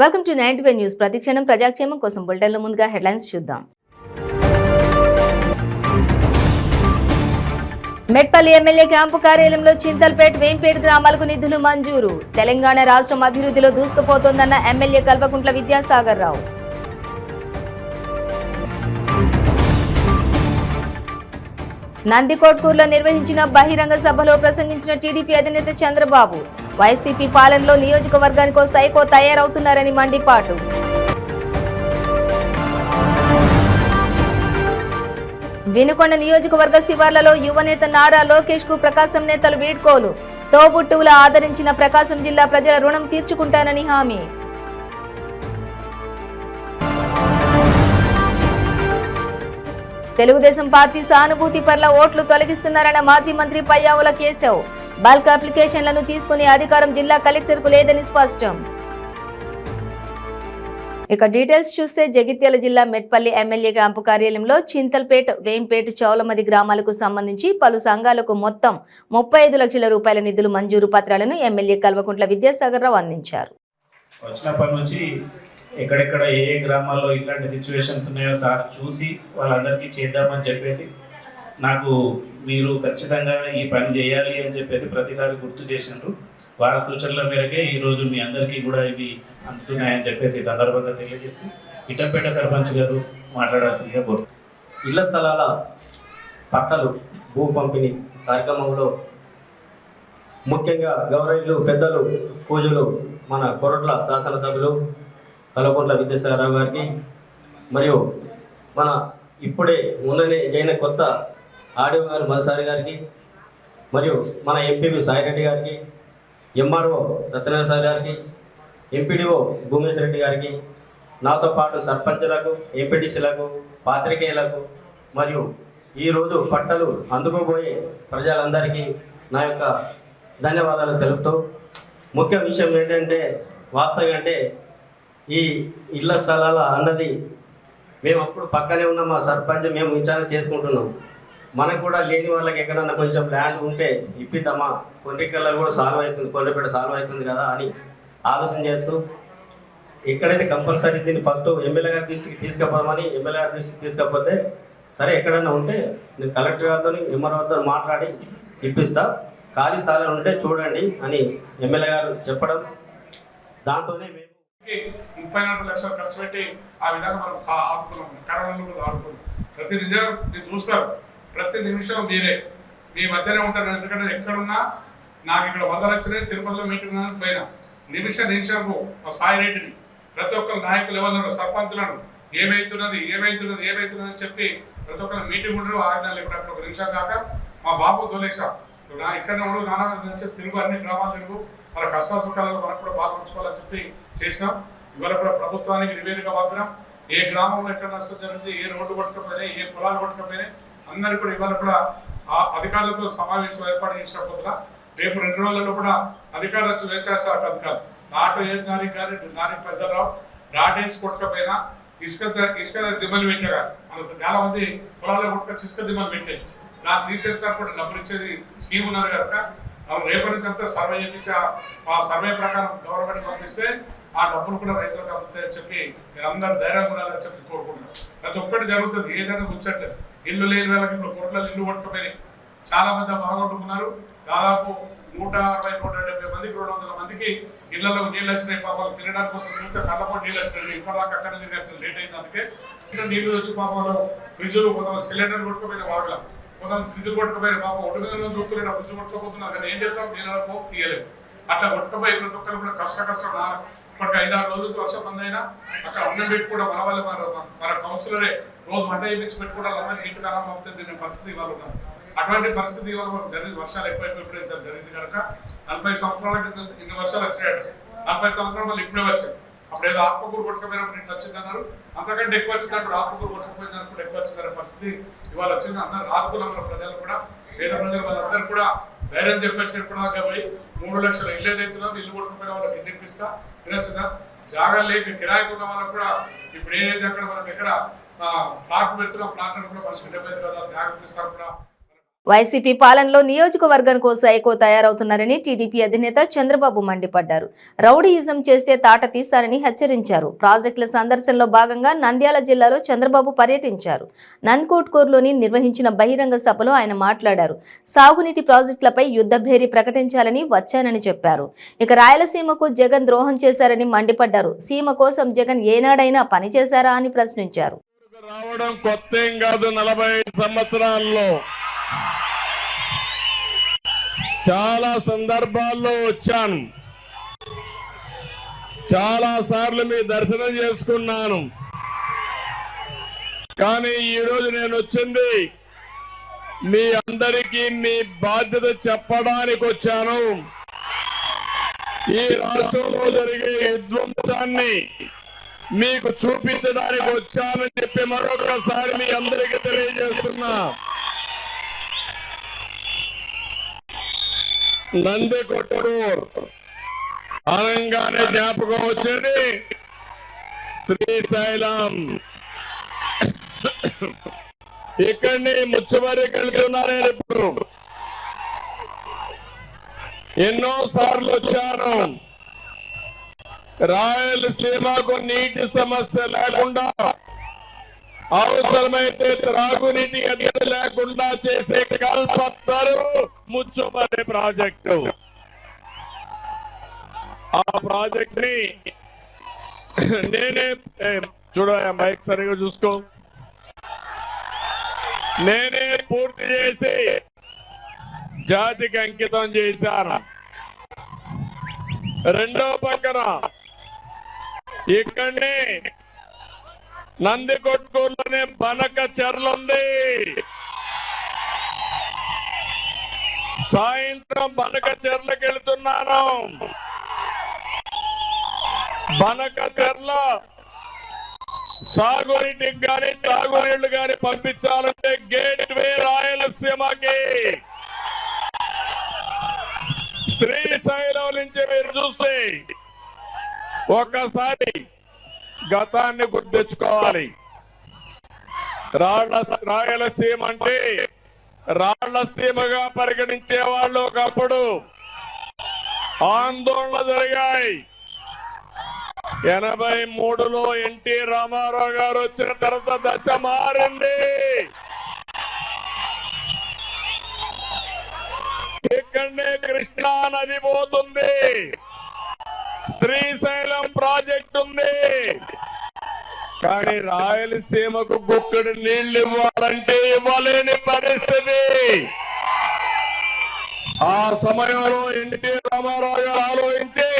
Welcome to 95 news. ప్రతిక్షణం ప్రజాక్షేమం కోసం బులెటిన్లో ముందుగా హెడ్లైన్స్ చూద్దాం. మెట్పల్లి ఎమ్మెల్యే క్యాంపు కార్యాలయంలో చింతల్పేట్, వేంపేట్ గ్రామాలకు నిధులు మంజూరు. తెలంగాణ రాష్ట్రం అభివృద్ధిలో దూసుకుపోతోందన్న ఎమ్మెల్యే కల్వకుంట్ల విద్యాసాగర్ రావు. నందికొట్కూరులో నిర్వహించిన బహిరంగ సభలో ప్రసంగించిన టీడీపీ అధినేత చంద్రబాబు, వైసీపీ పాలనలో నియోజకవర్గానికో సైకో తయారవుతున్నారని మండిపాటు. వినుకొండ నియోజకవర్గ శివార్లలో యువనేత నారా లోకేష్ కు ప్రకాశం నేతలు వీడ్కోలు. తోబుట్టువుల ఆదరించిన ప్రకాశం జిల్లా ప్రజల రుణం తీర్చుకుంటానని హామీ. తెలుగుదేశం పార్టీ సానుభూతి పట్ల ఓట్లు తొలగిస్తున్నారన్న మాజీ మంత్రి పయ్యావుల కేశవ్. బల్క్ అప్లికేషన్లను తీసుకునే అధికారం జిల్లా కలెక్టర్కు లేదని స్పష్టం. ఇక డీటెయిల్స్ చూస్తే జగిత్యాల జిల్లా మెట్పల్లి ఎమ్మెల్యే క్యాంపు కార్యాలయంలో చింతల్పేట్, వేంపేట్, చౌలమది గ్రామాలకు సంబంధించి పలు సంఘాలకు మొత్తం 35 లక్షల రూపాయల నిధులు మంజూరు పత్రాలను ఎమ్మెల్యే కల్వకుంట్ల విద్యాసాగర్ రావు అందించారు. వచ్చినప్పటి నుంచి ఎక్కడెక్కడ ఏ గ్రామాల్లో ఇట్లాంటి సిచ్యువేషన్స్ ఉన్నాయో సార్ చూసి వాళ్ళందరికీ చేద్దామని చెప్పేసి నాకు మీరు ఖచ్చితంగా ఈ పని చేయాలి అని చెప్పేసి ప్రతిసారి గుర్తు చేసినారు. వారి సూచనల మేరకే ఈరోజు మీ అందరికీ కూడా ఇవి అందుతున్నాయని చెప్పేసి సందర్భంగా తెలియజేసి ఇటంపేట సర్పంచ్ గారు మాట్లాడాల్సిందిగా కోరు. ఇళ్ల స్థలాల పట్టాలు భూ పంపిణీ కార్యక్రమంలో ముఖ్యంగా గౌరవులు, పెద్దలు, పూజలు మన కొరట్ల శాసనసభ్యులు కల్వకుంట్ల విద్యాసాగర్ రావు గారికి, మరియు మన ఇప్పుడే ఉన్ననే జైన కొత్త ఆడియో గారు మధుసారి గారికి, మరియు మన ఎంపీపీ సాయిరెడ్డి గారికి, ఎంఆర్ఓ సత్యనారాయణ సార్ గారికి, ఎంపీడీఓ భూమేశ్వర రెడ్డి గారికి, నాతో పాటు సర్పంచులకు, ఎంపీటీసీలకు, పాత్రికేయులకు మరియు ఈరోజు పట్టలు అందుకోబోయే ప్రజలందరికీ నా యొక్క ధన్యవాదాలు తెలుపుతూ, ముఖ్య విషయం ఏంటంటే వాస్తవం అంటే ఈ ఇళ్ల స్థలాల అన్నది మేము అప్పుడు పక్కనే ఉన్న మా సర్పంచ్ మేము విచారణ చేసుకుంటున్నాం. మనకు కూడా లేని వాళ్ళకి ఎక్కడన్నా కొంచెం ల్యాండ్ ఉంటే ఇప్పిద్దామా, కొన్నికల్లో కూడా సాల్వ్ అవుతుంది, కొన్నిపేట సాల్వ్ అవుతుంది కదా అని ఆలోచన చేస్తూ ఎక్కడైతే కంపల్సరీ దీన్ని ఫస్ట్ ఎమ్మెల్యే గారి దృష్టికి తీసుకుపోదామని, ఎమ్మెల్యే గారి దృష్టికి తీసుకపోతే సరే ఎక్కడన్నా ఉంటే నేను కలెక్టర్ గారితో ఎంఆర్ఓతో మాట్లాడి ఇప్పిస్తా, ఖాళీ స్థలాలు ఉంటే చూడండి అని ఎమ్మెల్యే గారు చెప్పడం, దాంతోనే మేము 34 లక్షలు ఖర్చు పెట్టి ఆ విధంగా మనం ఆదుకున్నాం. కరోనాలో కూడా ఆడుకున్నాం. ప్రతి నిజం మీరు చూస్తారు, ప్రతి నిమిషం మీరే మీ మధ్యనే ఉంటారు. ఎందుకంటే ఎక్కడున్నా నాకు ఇక్కడ 100 లక్షలే తిరుపతిలో మీటింగ్ పోయినా నిమిషంకు మా సాయిరెడ్డిని ప్రతి ఒక్కరు నాయకులు ఎవరు సర్పంచులను ఏమైతున్నది అని చెప్పి ప్రతి ఒక్కరు మీటింగ్ ఉండరు. ఆజ్ఞాలు ఎప్పుడప్పుడు ఒక నిమిషం కాక మా బాబు దోలేషా ఇక్కడనే ఉండు, నానా తిరుగు, అన్ని గ్రామాలు తిరుగు, మన కష్ట సుఖాలలో మనకు కూడా బాగా ఉంచుకోవాలని చెప్పి చేసినాం. ఇవాళ కూడా ప్రభుత్వానికి నివేదిక పంపినాం. ఏ గ్రామంలో ఎక్కడ నష్టం జరిగింది, ఏ రోడ్డు కొట్టుకపోయినాయి, ఏ పొలాలు కొట్టుకపోయినాయి, అందరికీ కూడా ఇవాళ కూడా ఆ అధికారులతో సమావేశం ఏర్పాటు చేసిన పొద్దున రేపు 2 రోజులలో కూడా అధికారులు వచ్చి వ్యవసాయ శాఖ అధికారులు నాటు ఏ నాని ప్రజలరావు నాటేసి కొట్టుకపోయినా ఇసుక దిమ్మలు పెట్టారు. మనకు చాలా మంది పొలాల్లో కొట్టుకొచ్చి ఇసుక దిమ్మలు పెట్టాయి. నాకు తీసేస్తారు కూడా డబ్బులు ఇచ్చేది స్కీమ్ ఉన్నారు కనుక రేపటి నుంచి అంతా సర్వే చేయించి ఆ సర్వే ప్రకారం గవర్నమెంట్ పంపిస్తే ఆ డబ్బులు కూడా రైతులకు అందుతాయని చెప్పి మీరు అందరూ ధైర్యంగా ఉండాలని చెప్పి కోరుకుంటున్నారు. ప్రతి ఒక్కటి జరుగుతుంది, ఏదైనా ముచ్చట్లేదు. ఇల్లు లేని వాళ్ళకి ఇప్పుడు కోట్ల ఇల్లు కొట్టుకుపోయినాయి. చాలా మంది బాగుంటున్నారు. దాదాపు 160-170 మందికి 200 మందికి ఇళ్లలో నీళ్ళు వచ్చినాయి. పాపలు తినడానికి కోసం చూస్తే కళ్ళపోటు నీళ్ళు వచ్చినాయి. ఇప్పటిదాకా అక్కడ తిరగాల్సిన లేట్ అయింది. అందుకే ఇంకా నీళ్ళు వచ్చి పాపంలో ఫ్రిడ్జ్లు కొంత సిలిండర్ కొట్టుకుపోయిన వాగల కొంత ఫ్రిడ్జ్ కొట్టుకుపోయిన పాప ఒడ్డు మీద దొరుకుతున్నా ఫ్రిడ్జ్ కొట్టుకోపోతున్నారు. కానీ ఏం చేస్తాం, నీళ్ళ పోపు తీయలేదు. అట్లా కొట్టుకుపోయి ప్రతి ఒక్కరు కూడా కష్టం ఇప్పటికి 5-6 రోజులకి వర్షం బంద్ అయినా అక్కడ అన్నం పెట్టి కూడా మన వాళ్ళు మన కౌన్సిలరే రోజు వంట చేయించి పెట్టుకోవడం అందరికీ ఇంటికి అన్నం పంపితే తినే పరిస్థితి ఇవాళ ఉన్నారు. అటువంటి పరిస్థితి ఇవాళ మనకు జరిగింది. వర్షాలు ఎక్కువైపోయి సార్ జరిగింది కనుక 40 సంవత్సరాల కింద ఇన్ని వర్షాలు వచ్చినాయట. 40 సంవత్సరాల మళ్ళీ ఇప్పుడే వచ్చాయి. అప్పుడు ఏదో ఆత్మకూరు కొట్టుకుపోయినప్పుడు ఇట్లా వచ్చిందన్నారు, అంతకంటే ఎక్కువ వచ్చిందంటారు. ఆత్మకూరు కొట్టుకుపోయిందన్నప్పుడు ఎక్కువ వచ్చిందనే పరిస్థితి ఇవాళ వచ్చింది. అందరూ ఆదుకున్న ప్రజలు కూడా, పేద ప్రజలు వాళ్ళందరూ కూడా ధైర్యం చెప్పొచ్చినప్పుడు దాకా పోయి 3 లక్షల ఇల్లు ఏదైతున్నాం, ఇల్లు కొట్టుకుపోయిన వాళ్ళకి ఇల్లు ఇప్పిస్తా. వినొచ్చిందా, జాగా లేక కిరాయికి ఉన్న వాళ్ళకు కూడా ఇప్పుడు ఏదైతే అక్కడ మన దగ్గర ప్లాట్ పెడుతున్నాం, ప్లాట్ కూడా మనిషికి 70,000 త్యాగం ఇస్తారు కూడా వైసీపీ పాలనలో నియోజకవర్గంకు సైకో తయారవుతున్నారని టీడీపీ అధినేత చంద్రబాబు మండిపడ్డారు. రౌడీయిజం చేస్తే తాట తీస్తారని హెచ్చరించారు. ప్రాజెక్టుల సందర్శనలో భాగంగా నంద్యాల జిల్లాలో చంద్రబాబు పర్యటించారు. నంద్కోట్కూరులోని నిర్వహించిన బహిరంగ సభలో ఆయన మాట్లాడారు. సాగునీటి ప్రాజెక్టులపై యుద్ధభేరి ప్రకటించాలని వచ్చానని చెప్పారు. ఇక రాయలసీమకు జగన్ ద్రోహం చేశారని మండిపడ్డారు. సీమ కోసం జగన్ ఏనాడైనా పనిచేశారా అని ప్రశ్నించారు. రావడం కొత్తేం కాదు. 45 సంవత్సరాల్లో చాలా సందర్భాల్లో వచ్చాను. చాలా సార్లు మీ దర్శనం చేసుకున్నాను. కానీ ఈరోజు నేను వచ్చింది మీ అందరికీ మీ బాధ్యత చెప్పడానికి వచ్చాను. ఈ రాష్ట్రంలో జరిగే విధ్వంసాన్ని మీకు చూపించడానికి వచ్చానని చెప్పి మరొకసారి మీ అందరికీ తెలియజేస్తున్నా. నందికొట్కూరు అనగానే జ్ఞాపకం వచ్చేది శ్రీశైలం. ఇక్కడిని ముచ్చమరికి వెళ్తున్నాను. నేను ఇప్పుడు ఎన్నో సార్లు వచ్చాను. రాయలసీమకు నీటి సమస్య లేకుండా, అవసరమైతే త్రాగునీటి ఎద్దడి లేకుండా చేసే కల్పత్తరు ముచ్చుమర్రి ప్రాజెక్టు. ఆ ప్రాజెక్ట్ ని నేనే మైక్ సరిగా చూసుకో, నేనే పూర్తి చేసి జాతికి అంకితం చేశాను. రెండో పక్కన ఇక్కడనే నందికొట్కూరులోనే బనక చెర్లుంది. సాయంత్రం బనక చెర్లకు వెళ్తున్నాను. బనక చెర్ల సాగునీటికి గాని తాగునీళ్లు గాని పంపించాలంటే గేట్ వే రాయలసీమకి. శ్రీశైలం నుంచి మీరు చూస్తే ఒక్కసారి గతాన్ని గుర్తించుకోవాలి. రాయలసీమ అంటే రాళ్లసీమగా పరిగణించే వాళ్ళు ఒకప్పుడు ఆందోళన జరిగాయి. 83లో ఎన్టీ రామారావు గారు వచ్చిన తర్వాత దశ మారింది. ఇక్కడనే కృష్ణా నది పోతుంది, శ్రీశైలం ప్రాజెక్ట్ ఉంది. కానీ రాయలసీమకు గుక్కడి నీళ్లు ఇవ్వాలంటే ఇవ్వలేని పరిస్థితి. ఆ సమయంలో ఎన్టీ రామారావు గారు ఆలోచించి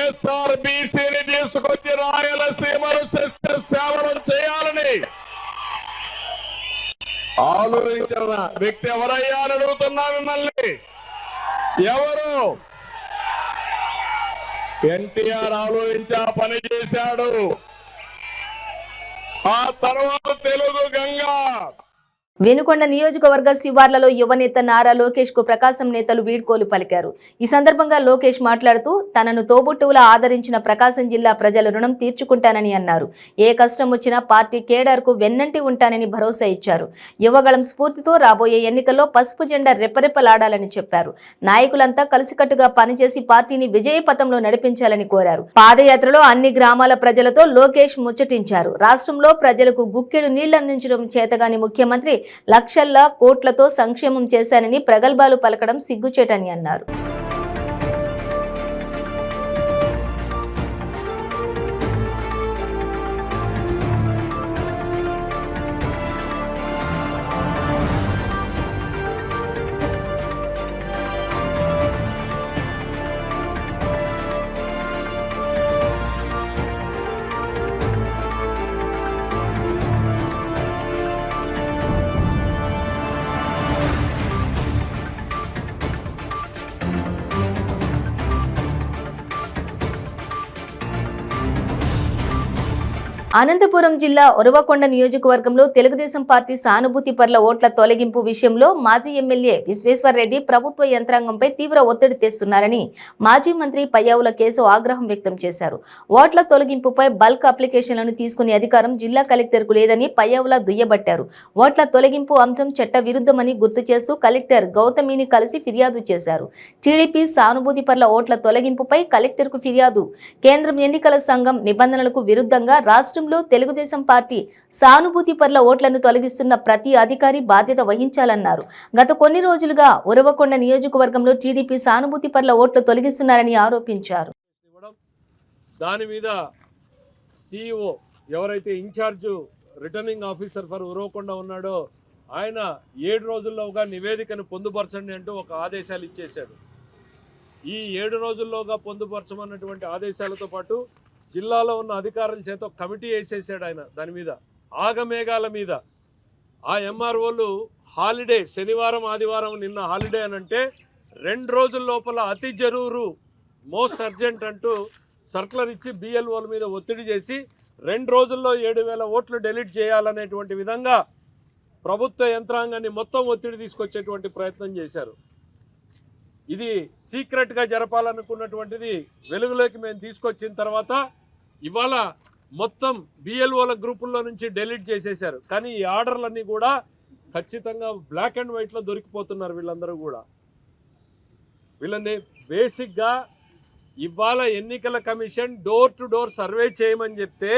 ఎస్ఆర్బిసిని తీసుకొచ్చి రాయలసీమను సస్యశ్యామలం చేయాలని ఆలోచించిన వ్యక్తి ఎవరయ్యా అని అడుగుతున్నా మిమ్మల్ని. ఎవరు? ఎన్టీఆర్ ఆలోచించా పని చేశాడు. ఆ తర్వాత తెలుగు గంగా. వెనుకొండ నియోజకవర్గ శివార్లలో యువనేత నారా లోకేష్ కు ప్రకాశం నేతలు వీడ్కోలు పలికారు. ఈ సందర్భంగా లోకేష్ మాట్లాడుతూ తనను తోబుట్టువులా ఆదరించిన ప్రకాశం జిల్లా ప్రజల రుణం తీర్చుకుంటానని అన్నారు. ఏ కష్టం వచ్చినా పార్టీ కేడర్ కు వెన్నంటి ఉంటానని భరోసా ఇచ్చారు. యువగళం స్ఫూర్తితో రాబోయే ఎన్నికల్లో పసుపు జెండా రెప్పరెప్పలాడాలని చెప్పారు. నాయకులంతా కలిసికట్టుగా పనిచేసి పార్టీని విజయపథంలో నడిపించాలని కోరారు. పాదయాత్రలో అన్ని గ్రామాల ప్రజలతో లోకేష్ ముచ్చటించారు. రాష్ట్రంలో ప్రజలకు గుక్కెడు నీళ్లందించడం చేతగాని ముఖ్యమంత్రి లక్షల కోట్లతో సంక్షేమం చేశానని ప్రగల్భాలు పలకడం సిగ్గుచేటని అన్నారు. అనంతపురం జిల్లా ఒరవకొండ నియోజకవర్గంలో తెలుగుదేశం పార్టీ సానుభూతి పర్ల ఓట్ల తొలగింపు విషయంలో మాజీ ఎమ్మెల్యే విశ్వేశ్వర్రెడ్డి ప్రభుత్వ యంత్రాంగంపై తీవ్ర ఒత్తిడి తెస్తున్నారని మాజీ మంత్రి పయ్యావుల కేశవ్ ఆగ్రహం వ్యక్తం చేశారు. ఓట్ల తొలగింపుపై బల్క్ అప్లికేషన్లను తీసుకునే అధికారం జిల్లా కలెక్టర్కు లేదని పయ్యావుల దుయ్యబట్టారు. ఓట్ల తొలగింపు అంశం చట్ట విరుద్ధమని గుర్తు చేస్తూ కలెక్టర్ గౌతమిని కలిసి ఫిర్యాదు చేశారు. టీడీపీ సానుభూతి పర్ల ఓట్ల తొలగింపుపై కలెక్టర్కు ఫిర్యాదు. కేంద్రం ఎన్నికల సంఘం నిబంధనలకు విరుద్ధంగా రాష్ట్రంలో తెలుగుదేశం పార్టీ సానుభూతి పర్ల ఓట్లను తొలగిస్తున్న ప్రతి అధికారి బాధ్యత వహించాలన్నారు. గత కొన్ని రోజులుగా ఉరవకొండ నియోజకవర్గంలో టీడీపీ సానుభూతి పర్ల ఓట్లు తొలగిస్తున్నారని ఆరోపించారు. దాని మీద సిఇఓ ఎవరైతే in charge returning officer for Uravakonda ఉన్నాడో ఆయన 7 రోజుల్లోగా నివేదికను పొందుపరచండి అంటూ ఒక ఆదేశాలు ఇచ్చేశాడు. ఈ 7 రోజుల్లోగా పొందుపరచమన్నటువంటి ఆదేశాలతో పాటు జిల్లాలో ఉన్న అధికారుల చేత కమిటీ వేసేసాడు ఆయన. దాని మీద ఆగమేఘాల మీద ఆ ఎంఆర్ఓలు హాలిడే, శనివారం ఆదివారం నిన్న హాలిడే అని అంటే 2 రోజుల లోపల అతి జరూరు మోస్ట్ అర్జెంట్ అంటూ సర్కులర్ ఇచ్చి బిఎల్ఓల మీద ఒత్తిడి చేసి 2 రోజుల్లో 7,000 ఓట్లు డెలీట్ చేయాలనేటువంటి విధంగా ప్రభుత్వ యంత్రాంగాన్ని మొత్తం ఒత్తిడి తీసుకొచ్చేటువంటి ప్రయత్నం చేశారు. ఇది సీక్రెట్గా జరపాలనుకున్నటువంటిది వెలుగులోకి మేము తీసుకొచ్చిన తర్వాత ఇవాళ మొత్తం బిఎల్ఓల గ్రూపుల్లో నుంచి డెలీట్ చేసేశారు. కానీ ఈ ఆర్డర్లన్నీ కూడా ఖచ్చితంగా బ్లాక్ అండ్ వైట్లో దొరికిపోతున్నారు వీళ్ళందరూ కూడా. వీళ్ళని బేసిక్గా ఇవాళ ఎన్నికల commission door to door survey చేయమని చెప్తే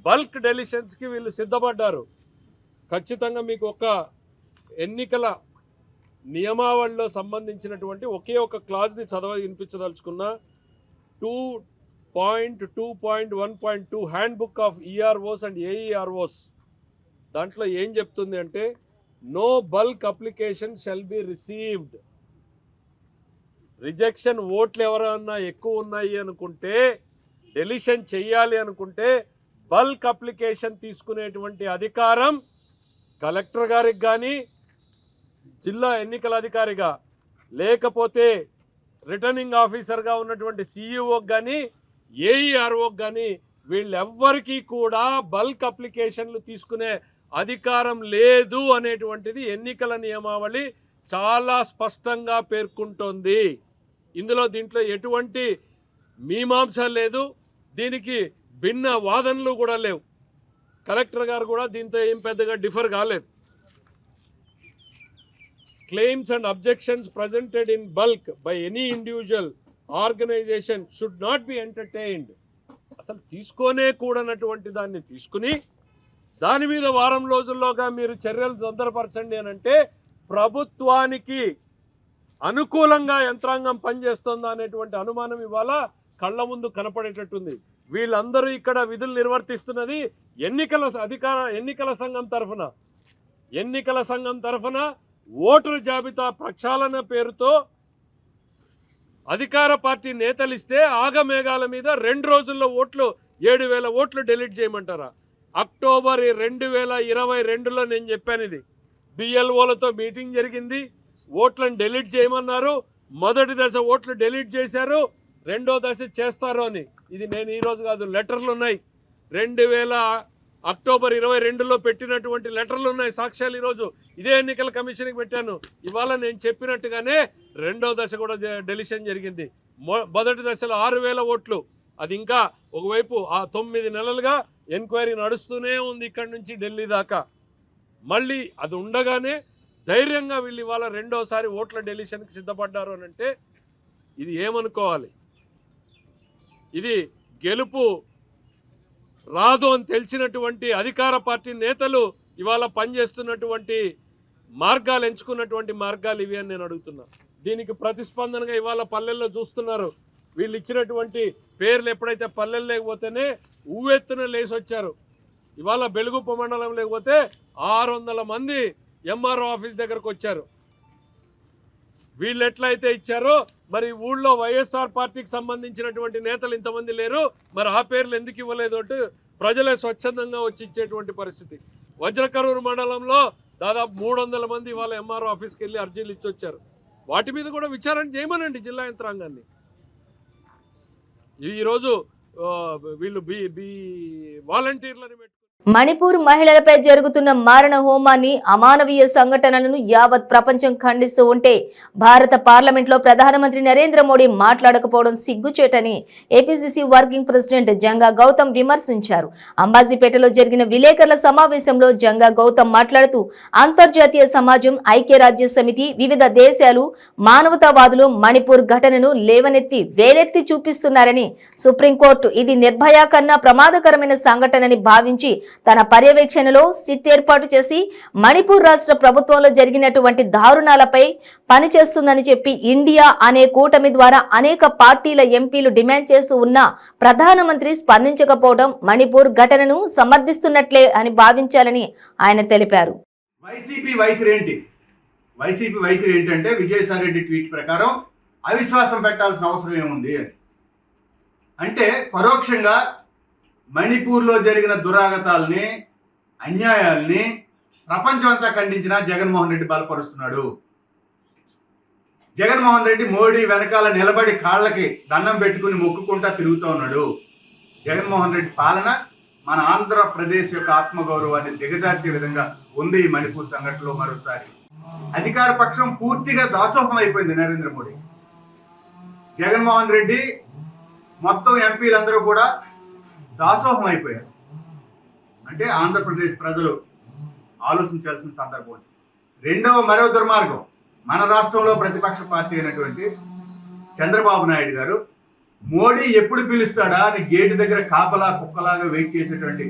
బల్క్ డెలిషన్స్కి వీళ్ళు సిద్ధపడ్డారు. ఖచ్చితంగా మీకు ఒక ఎన్నికల నియమావళిలో సంబంధించినటువంటి ఒకే ఒక క్లాజ్ని వినిపించదలుచుకున్న 2.2.1.2 handbook of EROs and AEROs దాంట్లో ఏం చెప్తుంది అంటే no bulk application shall be received. Rejection ఓట్లు ఎవరన్నా ఎక్కువ ఉన్నాయి అనుకుంటే, డెలిషన్ చెయ్యాలి అనుకుంటే బల్క్ అప్లికేషన్ తీసుకునేటువంటి అధికారం కలెక్టర్ గారికి కానీ, జిల్లా ఎన్నికల అధికారిగా, లేకపోతే రిటర్నింగ్ ఆఫీసర్గా ఉన్నటువంటి సిఇఓకి కానీ, ఏఈఆర్ఓకి కానీ వీళ్ళెవ్వరికీ కూడా బల్క్ అప్లికేషన్లు తీసుకునే అధికారం లేదు అనేటువంటిది ఎన్నికల నియమావళి చాలా స్పష్టంగా పేర్కొంటోంది. దీంట్లో ఎటువంటి మీమాంస లేదు, దీనికి భిన్న వాదనలు కూడా లేవు. కలెక్టర్ గారు కూడా దీంతో ఏం పెద్దగా డిఫర్ కాలేదు. Claims and objections presented in bulk by any individual organization should not be entertained. అసలు తీసుకోనే కూడనటువంటి దాన్ని తీసుకుని దాని మీద వారం రోజుల్లోగా మీరు చర్యలు తొందరపరచండి అని అంటే ప్రభుత్వానికి అనుకూలంగా యంత్రాంగం పనిచేస్తుందా అనేటువంటి అనుమానం ఇవాళ కళ్ళ ముందు కనపడేటట్టుంది. వీళ్ళందరూ ఇక్కడ విధులు నిర్వర్తిస్తున్నది ఎన్నికల సంఘం తరఫున ఓటరు జాబితా ప్రక్షాళన పేరుతో అధికార పార్టీ నేతలు ఇస్తే ఆగమేఘాల మీద 2 రోజుల్లో 7,000 ఓట్లు డెలీట్ చేయమంటారా? అక్టోబర్ 2022లో నేను చెప్పాను, ఇది బిఎల్ఓలతో మీటింగ్ జరిగింది, ఓట్లను డెలీట్ చేయమన్నారు. మొదటి దశ ఓట్లు డెలీట్ చేశారు, రెండో దశ చేస్తారు అని. ఇది నేను ఈరోజు కాదు, లెటర్లు ఉన్నాయి. అక్టోబర్ 22లో పెట్టినటువంటి లెటర్లు ఉన్నాయి, సాక్ష్యాలు ఈరోజు ఇదే ఎన్నికల కమిషన్కి పెట్టాను. ఇవాళ నేను చెప్పినట్టుగానే రెండో దశ కూడా డెలిషన్ జరిగింది. మొదటి దశలో 6,000 ఓట్లు, అది ఇంకా ఒకవైపు 9 నెలలుగా ఎంక్వైరీ నడుస్తూనే ఉంది ఇక్కడి నుంచి ఢిల్లీ దాకా. మళ్ళీ అది ఉండగానే ధైర్యంగా వీళ్ళు ఇవాళ రెండోసారి ఓట్ల డెలిషన్కి సిద్ధపడ్డారు అని అంటే ఇది ఏమనుకోవాలి? ఇది గెలుపు రాదు అని తెలిసినటువంటి అధికార పార్టీ నేతలు ఇవాళ పనిచేస్తున్నటువంటి మార్గాలు, ఎంచుకున్నటువంటి మార్గాలు ఇవి అని నేను అడుగుతున్నా. దీనికి ప్రతిస్పందనగా ఇవాళ పల్లెల్లో చూస్తున్నారు. వీళ్ళు ఇచ్చినటువంటి పేర్లు ఎప్పుడైతే పల్లెలు లేకపోతేనే ఉవ్వెత్తున లేసి వచ్చారు. ఇవాళ బెలుగుప్ప మండలం లేకపోతే 600 మంది ఎంఆర్ఓ ఆఫీస్ దగ్గరకు వచ్చారు. వీళ్ళు ఎట్లయితే ఇచ్చారో మరి ఊళ్ళో వైఎస్ఆర్ పార్టీకి సంబంధించినటువంటి నేతలు ఇంతమంది లేరు, మరి ఆ పేర్లు ఎందుకు ఇవ్వలేదు అంటే ప్రజలే స్వచ్ఛందంగా వచ్చి ఇచ్చేటువంటి పరిస్థితి. వజ్రకరూరు మండలంలో దాదాపు 300 మంది ఇవాళ ఎంఆర్ఓ ఆఫీస్కి వెళ్ళి అర్జీలు ఇచ్చి వచ్చారు. వాటి మీద కూడా విచారణ చేయమనండి జిల్లా యంత్రాంగాన్ని. ఈరోజు వీళ్ళు వాలంటీర్లని పెట్టుకుని మణిపూర్ మహిళలపై జరుగుతున్న మారణ హోమాన్ని అమానవీయ సంఘటనలను యావత్ ప్రపంచం ఖండిస్తూ ఉంటే భారత పార్లమెంట్లో ప్రధానమంత్రి నరేంద్ర మోడీ మాట్లాడకపోవడం సిగ్గుచేటని APCC working president Janga Gautam విమర్శించారు. అంబాజీపేటలో జరిగిన విలేకరుల సమావేశంలో జంగా గౌతమ్ మాట్లాడుతూ అంతర్జాతీయ సమాజం, ఐక్యరాజ్య సమితి, వివిధ దేశాలు, మానవతావాదులు మణిపూర్ ఘటనను లేవనెత్తి వేలెత్తి చూపిస్తున్నారని, సుప్రీంకోర్టు ఇది నిర్భయ కన్నా ప్రమాదకరమైన సంఘటనని భావించి తన పర్యవేక్షణలో సిట్ ఏర్పాటు చేసి మణిపూర్ రాష్ట్ర ప్రభుత్వంలో జరిగినటువంటి దారుణాలపై పనిచేస్తుందని చెప్పి ఇండియా అనే కూటమి ద్వారా అనేక పార్టీల ఎంపీలు డిమాండ్ చేస్తూ ఉన్నా ప్రధానమంత్రి స్పందించకపోవడం మణిపూర్ ఘటనను సమర్థిస్తున్నట్లే అని భావించాలని ఆయన తెలిపారు. వైసీపీ వైఖరి ఏంటంటే విజయసాయి రెడ్డి ట్వీట్ ప్రకారం అవిశ్వాసం పెట్టాల్సిన అవసరం ఏముంది అంటే పరోక్షంగా మణిపూర్లో జరిగిన దురాగతాల్ని, అన్యాయాల్ని ప్రపంచం అంతా ఖండించిన జగన్మోహన్ రెడ్డి బలపరుస్తున్నాడు. జగన్మోహన్ రెడ్డి మోడీ వెనకాల నిలబడి కాళ్ళకి దండం పెట్టుకుని మొక్కుకుంటా తిరుగుతూ ఉన్నాడు. జగన్మోహన్ రెడ్డి పాలన మన ఆంధ్రప్రదేశ్ యొక్క ఆత్మగౌరవాన్ని దిగజార్చే విధంగా ఉంది ఈ మణిపూర్ సంఘటనలో. మరోసారి అధికార పక్షం పూర్తిగా దాసోహం అయిపోయింది నరేంద్ర మోడీ. జగన్మోహన్ రెడ్డి మొత్తం ఎంపీలందరూ కూడా దాసోహం అయిపోయారు. అంటే ఆంధ్రప్రదేశ్ ప్రజలు ఆలోచించాల్సిన సందర్భం. మరో దుర్మార్గం, మన రాష్ట్రంలో ప్రతిపక్ష పార్టీ అయినటువంటి చంద్రబాబు నాయుడు గారు మోడీ ఎప్పుడు పిలుస్తాడా అని గేటు దగ్గర కాపలా కుక్కలాగా వెయిట్ చేసేటువంటి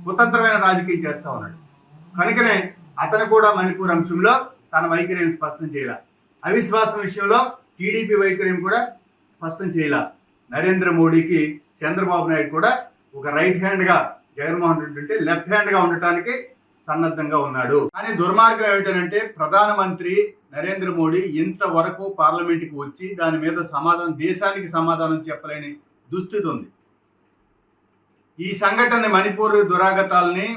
కుతంత్రమైన రాజకీయం చేస్తా ఉన్నాడు. కనుకనే అతను కూడా మణిపూర్ అంశంలో తన వైఖరిని స్పష్టం చేయాల. అవిశ్వాసం విషయంలో టీడీపీ వైఖరిని కూడా స్పష్టం చేయాల. నరేంద్ర మోడీకి చంద్రబాబు నాయుడు కూడా ఒక రైట్ హ్యాండ్ గా జగన్మోహన్ రెడ్డి అంటే లెఫ్ట్ హ్యాండ్ గా ఉండటానికి సన్నద్ధంగా ఉన్నాడు. కానీ దుర్మార్గం ఏమిటంటే ప్రధానమంత్రి నరేంద్ర మోడీ ఇంతవరకు పార్లమెంట్కి వచ్చి దాని మీద దేశానికి సమాధానం చెప్పలేని దుస్థితి ఉంది. ఈ సంఘటన మణిపూర్ దురాగతాలని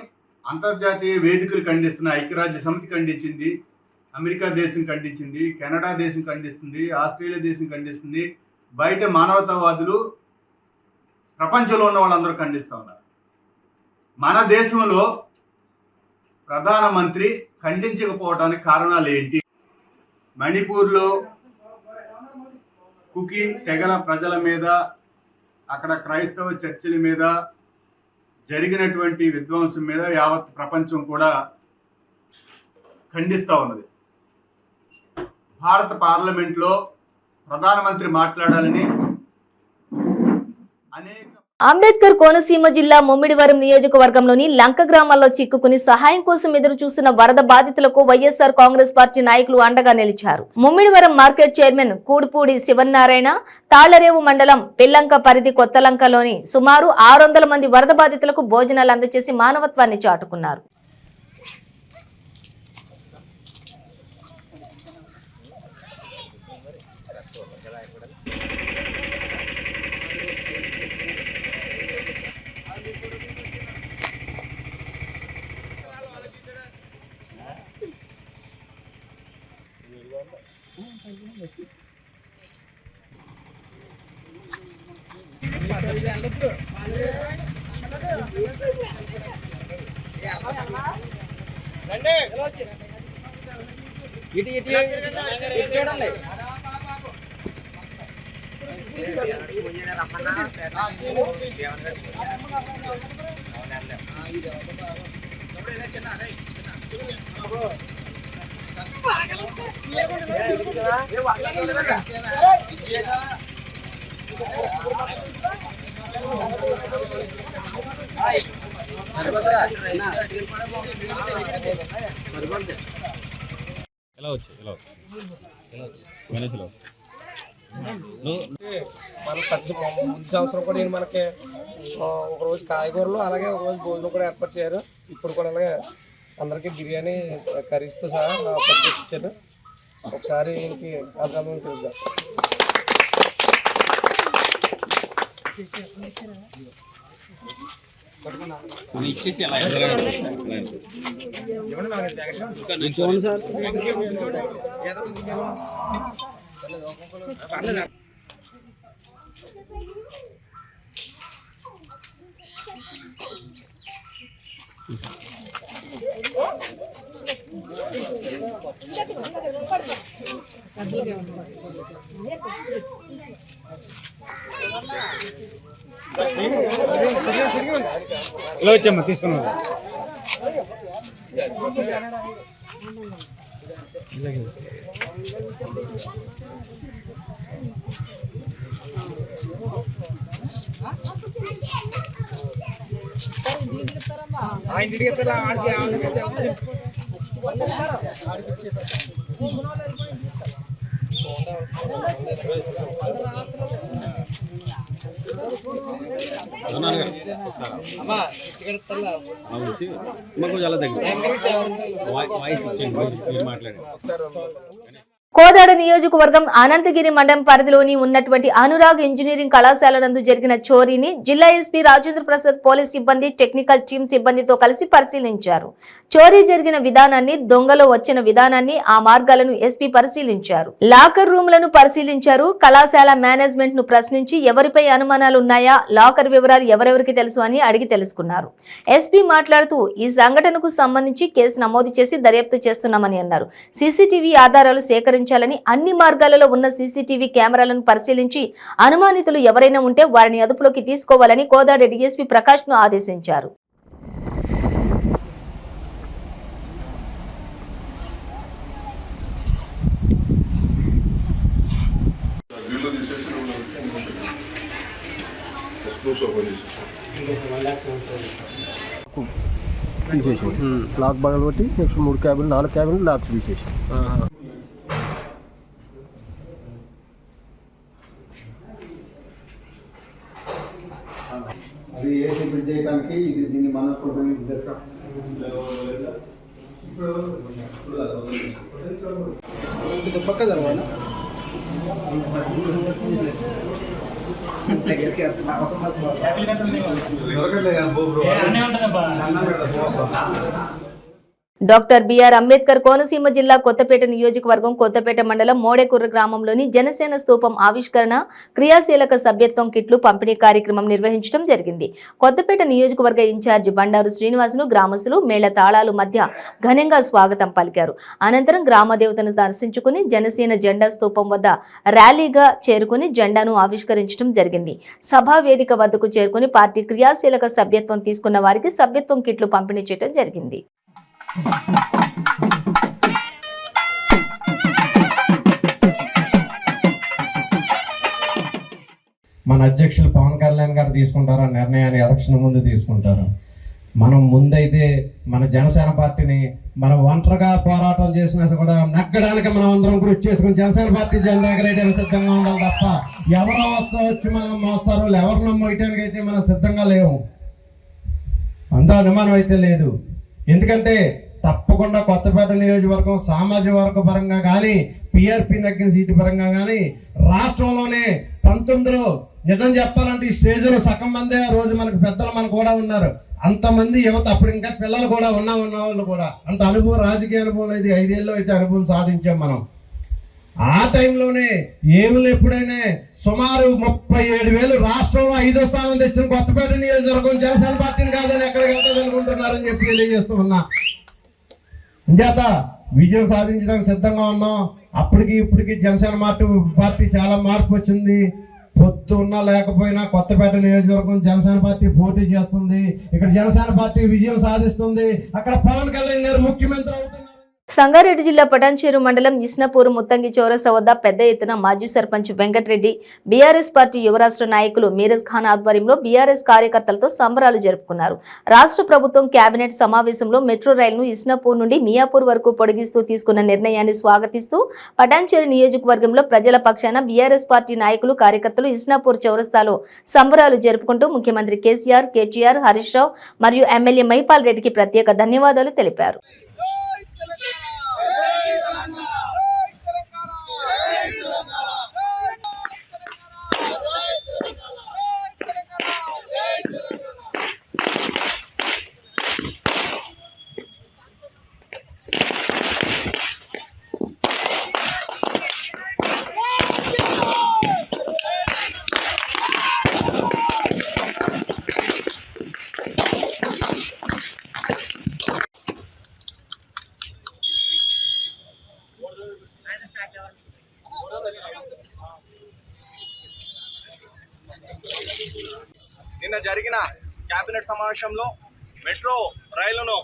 అంతర్జాతీయ వేదికలు ఖండిస్తున్న ఐక్యరాజ్య సమితి ఖండించింది, అమెరికా దేశం ఖండించింది, కెనడా దేశం ఖండిస్తుంది, ఆస్ట్రేలియా దేశం ఖండిస్తుంది, బయట మానవతావాదులు ప్రపంచంలో ఉన్న వాళ్ళందరూ ఖండిస్తూ ఉన్నారు. మన దేశంలో ప్రధానమంత్రి ఖండించకపోవడానికి కారణాలు ఏంటి? మణిపూర్లో కుకీ తెగల ప్రజల మీద, అక్కడ క్రైస్తవ చర్చిల మీద జరిగినటువంటి విధ్వంసం మీద యావత్ ప్రపంచం కూడా ఖండిస్తూ ఉన్నది. భారత పార్లమెంట్లో ప్రధానమంత్రి మాట్లాడాలని అనేక అంబేద్కర్ కోనసీమ జిల్లా ముమ్మిడివరం నియోజకవర్గంలోని లంక గ్రామాల్లో చిక్కుకుని సహాయం కోసం ఎదురు చూస్తున్న వరద బాధితులకు వైఎస్ఆర్ కాంగ్రెస్ పార్టీ నాయకులు అండగా నిలిచారు. ముమ్మిడివరం మార్కెట్ చైర్మన్ కూడిపూడి శివనారాయణ తాళ్లరేవు మండలం పిల్లంక పరిధి కొత్తలంకలోని సుమారు 600 మంది వరద బాధితులకు భోజనాలు అందజేసి మానవత్వాన్ని చాటుకున్నారు. మన ముందు సంవత్సరం కూడా మనకి ఒకరోజు కాయగూరలు అలాగే ఒకరోజు భోజనం కూడా ఏర్పాటు చేశారు. ఇప్పుడు కూడా అలాగే అందరికీ బిర్యానీ కర్రీస్తో సహా పంపించారు. ఒకసారి ఈయనకి అర్థం తెలుద్దాం. ఇలా వచ్చామ్మా తీసుకున్నాం. కోదాడ నియోజకవర్గం అనంతగిరి మండలం పరిధిలోని ఉన్నటువంటి అనురాగ్ ఇంజనీరింగ్ కళాశాల నందు జరిగిన చోరీని జిల్లా ఎస్పీ రాజేంద్ర ప్రసాద్ పోలీస్ సిబ్బంది టెక్నికల్ టీమ్ సిబ్బందితో కలిసి పరిశీలించారు. చోరీ జరిగిన విధానాన్ని, దొంగలు వచ్చిన విధానాన్ని, ఆ మార్గాలను ఎస్పీ పరిశీలించారు. లాకర్ రూమ్లను పరిశీలించారు. కళాశాల మేనేజ్మెంట్ ను ప్రశ్నించి ఎవరిపై అనుమానాలు ఉన్నాయా, లాకర్ వివరాలు ఎవరెవరికి తెలుసు అని అడిగి తెలుసుకున్నారు. ఎస్పీ మాట్లాడుతూ ఈ సంఘటనకు సంబంధించి కేసు నమోదు చేసి దర్యాప్తు చేస్తున్నామని అన్నారు. సీసీటీవీ ఆధారాలు సేకరించాలని, అన్ని మార్గాలలో ఉన్న సీసీటీవీ కెమెరాలను పరిశీలించి అనుమానితులు ఎవరైనా ఉంటే వారిని అదుపులోకి తీసుకోవాలని కోదాడ డీఎస్పీ ప్రకాష్ ను ఆదేశించారు. లాక్ బగల్ కొట్టి నెక్స్ట్ 3 క్యాబిన్ 4 క్యాబిన్ లాక్ తీసేసి అది ఏసీ ఫిట్ చేయడానికి ఇది దీన్ని మన పక్క జరగాలి. డాక్టర్ బిఆర్ అంబేద్కర్ కోనసీమ జిల్లా కొత్తపేట నియోజకవర్గం కొత్తపేట మండలం మోడేకుర్ర గ్రామంలోని జనసేన స్తూపం ఆవిష్కరణ, క్రియాశీలక సభ్యత్వం కిట్లు పంపిణీ కార్యక్రమం నిర్వహించడం జరిగింది. కొత్తపేట నియోజకవర్గ ఇన్ఛార్జి బండారు శ్రీనివాసును గ్రామస్తులు మేళ తాళాలు మధ్య ఘనంగా స్వాగతం పలికారు. అనంతరం గ్రామ దేవతను దర్శించుకుని జనసేన జెండా స్తూపం వద్ద ర్యాలీగా చేరుకుని జెండాను ఆవిష్కరించడం జరిగింది. సభా వేదిక వద్దకు చేరుకుని పార్టీ క్రియాశీలక సభ్యత్వం తీసుకున్న వారికి సభ్యత్వం కిట్లు పంపిణీ చేయడం జరిగింది. మన అధ్యక్షులు పవన్ కళ్యాణ్ గారు తీసుకుంటారు ఆ నిర్ణయాన్ని, ఎలక్షన్ ముందు తీసుకుంటారు. మనం ముందైతే మన జనసేన పార్టీని మనం ఒంటరిగా పోరాటం చేసినా కూడా నగ్గడానికి మనం అందరం కృషి చేసుకుని జనసేన పార్టీ జెండా ఎగరేయడానికి సిద్ధంగా ఉండాలి తప్ప ఎవరో వచ్చి మనల్ని మోస్తారు, ఎవరినో మోయటానికి అయితే మనం సిద్ధంగా లేవు. అంత అనుమానం అయితే లేదు. ఎందుకంటే తప్పకుండా కొత్తపేట నియోజకవర్గం సామాజిక వర్గ పరంగా కానీ, పిఆర్పి నగ్గిన సీటు పరంగా కానీ రాష్ట్రంలోనే 19లో నిజం చెప్పాలంటే ఈ స్టేజ్లో సగం మందే ఆ రోజు మనకు పెద్దలు మనకు కూడా ఉన్నారు. అంతమంది యువత, అప్పుడు ఇంకా పిల్లలు కూడా ఉన్న వాళ్ళు కూడా అంత అనుభవం, రాజకీయ అనుభవం ఇది 5 ఏళ్ళలో అయితే అనుభవం సాధించాం మనం. ఆ టైంలోనే ఏములు ఎప్పుడైనా సుమారు 37,000 రాష్ట్రంలో 5వ స్థానం తెచ్చిన కొత్తపేట నియోజకవర్గం జనసేన పార్టీని కాదని ఎక్కడికి వెళ్తుంది అనుకుంటున్నారని చెప్పి తెలియజేస్తూ ఉన్నా. ఇంచేత విజయం సాధించడానికి సిద్ధంగా ఉన్నాం. అప్పటికి ఇప్పటికి జనసేన పార్టీ చాలా మార్పు వచ్చింది. పొద్దున్నా లేకపోయినా కొత్తపేట నియోజకవర్గం జనసేన పార్టీ పోటీ చేస్తుంది. ఇక్కడ జనసేన పార్టీ విజయం సాధిస్తుంది. అక్కడ పవన్ కళ్యాణ్ గారు ముఖ్యమంత్రి అవుతున్నారు. సంగారెడ్డి జిల్లా పటాన్చేరు మండలం ఇస్నాపూర్ ముత్తంగి చౌరస్తా వద్ద పెద్ద ఎత్తున మాజీ సర్పంచ్ వెంకటరెడ్డి, బీఆర్ఎస్ పార్టీ యువరాష్ట్ర నాయకులు మీరజ్ ఖాన్ ఆధ్వర్యంలో బీఆర్ఎస్ కార్యకర్తలతో సంబరాలు జరుపుకున్నారు. రాష్ట్ర ప్రభుత్వం కేబినెట్ సమావేశంలో మెట్రో రైలును ఇస్నాపూర్ నుండి మియాపూర్ వరకు పొడిగిస్తూ తీసుకున్న నిర్ణయాన్ని స్వాగతిస్తూ పటాన్చేరు నియోజకవర్గంలో ప్రజల పక్షాన బీఆర్ఎస్ పార్టీ నాయకులు, కార్యకర్తలు ఇస్నాపూర్ చౌరస్తాలో సంబరాలు జరుపుకుంటూ ముఖ్యమంత్రి కేసీఆర్, కేటీఆర్, హరీష్ రావు మరియు ఎమ్మెల్యే మహిపాల్ రెడ్డికి ప్రత్యేక ధన్యవాదాలు తెలిపారు. కేబినెట్ సమావేశంలో మెట్రో రైలును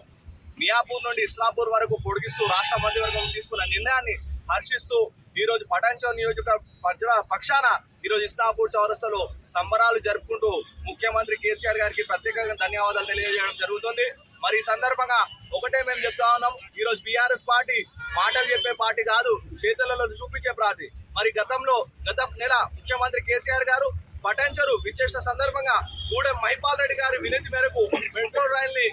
మియాపూర్ నుండి ఇస్లాపూర్ వరకు పొడిగిస్తూ రాష్ట్ర మంత్రివర్గం తీసుకున్న నిర్ణయాన్ని హర్షిస్తూ ఈరోజు పటాన్చెరు నియోజకవర్గ పక్షాన ఈరోజు ఇస్లాపూర్ చౌరస్తాలో సంబరాలు జరుపుకుంటూ ముఖ్యమంత్రి కేసీఆర్ గారికి ప్రత్యేకంగా ధన్యవాదాలు తెలియజేయడం జరుగుతుంది. మరి ఈ సందర్భంగా ఒకటే మేము చెప్తా ఉన్నాం, ఈరోజు బీఆర్ఎస్ పార్టీ మాటలు చెప్పే పార్టీ కాదు, చేతులలో చూపించే పార్టీ. మరి గత నెల ముఖ్యమంత్రి కేసీఆర్ గారు పటాన్చెరు విచ్చేసిన సందర్భంగా గూడెం మహిపాల్ రెడ్డి గారి వినతి మేరకు మెట్రో రైల్ని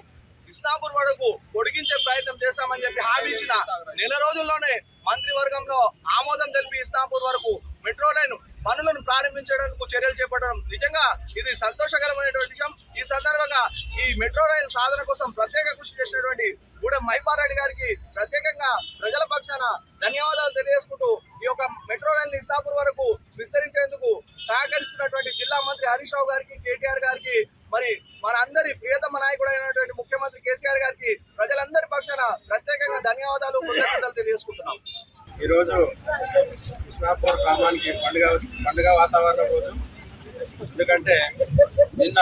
ఇస్లాపూర్ వరకు పొడిగించే ప్రయత్నం చేస్తామని చెప్పి హామీ ఇచ్చిన నెల రోజుల్లోనే మంత్రివర్గంలో ఆమోదం తెలిపి ఇస్లాపూర్ వరకు మెట్రో లైన్ పనులను ప్రారంభించడానికి చర్యలు చేపట్టడం నిజంగా ఇది సంతోషకరమైనటువంటి విషయం. ఈ సందర్భంగా ఈ మెట్రో రైలు సాధన కోసం ప్రత్యేక కృషి చేసినటువంటి గూడెం మహిపాల్ రెడ్డి గారికి ప్రత్యేకంగా ప్రజల పక్షాన ధన్యవాదాలు తెలియజేసుకుంటూ ఈ యొక్క మెట్రో రైలు ఇస్లాపూర్ వరకు విస్తరించేందుకు సహకరిస్తున్నటువంటి జిల్లా మంత్రి హరీష్ రావు గారికి, కేటీఆర్ గారికి, మరి మన అందరి ప్రియతమ నాయకుడు అయినటువంటి ముఖ్యమంత్రి కేసీఆర్ గారికి ప్రజలందరి పక్షాన ప్రత్యేకంగా ధన్యవాదాలు, కృతజ్ఞతలు తెలియజేసుకుంటున్నాం. ఈరోజు ఇస్లాపూర్ గ్రామానికి పండుగ వాతావరణం రోజు. ఎందుకంటే నిన్న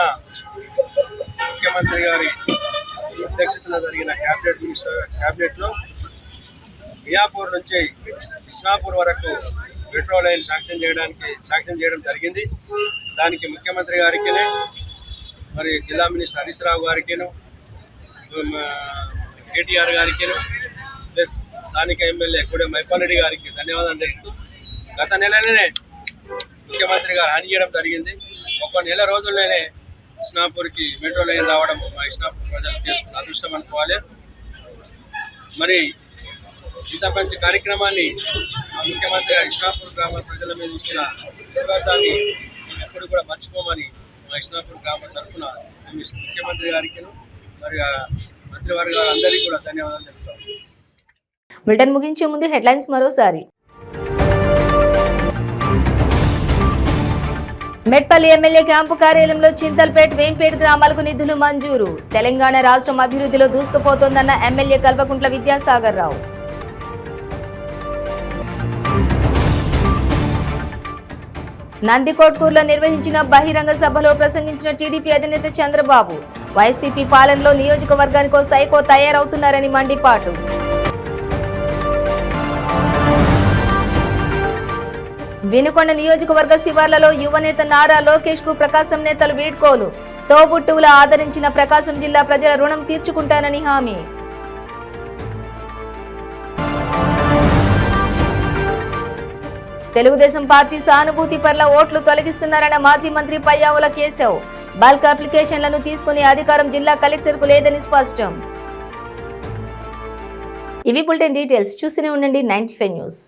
ముఖ్యమంత్రి గారి అధ్యక్షతన జరిగిన క్యాబినెట్లో మియాపూర్ నుంచి ఇస్లాపూర్ వరకు మెట్రో లైన్ శాంక్షన్ చేయడం జరిగింది. దానికి ముఖ్యమంత్రి గారికి, మరి జిల్లా మినిస్టర్ హరీష్ రావు గారికిను, కేటీఆర్ గారికిను, ప్లస్ స్థానిక ఎమ్మెల్యే గూడెం మహిపాల్ రెడ్డి గారికి ధన్యవాదాలు తెలుపుతూ గత నెలలోనే ముఖ్యమంత్రి గారు హామీ చేయడం జరిగింది. ఒక నెల రోజుల్లోనే ఇస్లాపూర్కి మెట్రో లైన్ రావడం మా ఇస్లాపూర్ ప్రజలు చేసుకున్న అదృష్టం అనుకోవాలి. మరి ఇంత మంచి కార్యక్రమాన్ని ముఖ్యమంత్రి గారు ఇస్లాపూర్ గ్రామ ప్రజల మీద ఇచ్చిన విశ్వాసాన్ని ఎప్పుడు కూడా మర్చిపోమని మా ఇస్లాపూర్ గ్రామం తరఫున ముఖ్యమంత్రి గారికి, మరి మంత్రివర్గాల అందరికీ కూడా ధన్యవాదాలు చెప్తాను. బులెటిన్ ముగించే ముందు హెడ్లైన్స్ మరోసారి. మెట్పల్లి ఎమ్మెల్యే క్యాంపు కార్యాలయంలో చింతల్పేట్, వేంపేట్ గ్రామాలకు నిధులు మంజూరు. తెలంగాణ రాష్ట్రం అభివృద్ధిలో దూసుకుపోతోందన్న ఎమ్మెల్యే కల్వకుంట్ల విద్యాసాగర్ రావు. నందికోట్కూరులో నిర్వహించిన బహిరంగ సభలో ప్రసంగించిన టీడీపీ అధినేత చంద్రబాబు, వైసీపీ పాలనలో నియోజకవర్గానికో సైకో తయారవుతున్నారని మండిపాటు. వినుకొండ నియోజకవర్గ శివార్లలో యువనేత నారా లోకేష్ కు ప్రకాశం నేతలు వీడ్కోలు. తోబుట్టువుల ఆదరించిన ప్రకాశం జిల్లా ప్రజల రుణం తీర్చుకుంటానని హామీ. తెలుగుదేశం పార్టీ సానుభూతి పట్ల ఓట్లు తొలగిస్తున్నారన్న మాజీ మంత్రి పయ్యావుల కేశవ్. బల్క్ అప్లికేషన్లను తీసుకునే అధికారం జిల్లా కలెక్టర్కు లేదని స్పష్టం. ఇవి బులెటిన్ డీటెయిల్స్. చూస్తూనే ఉండండి 95 న్యూస్.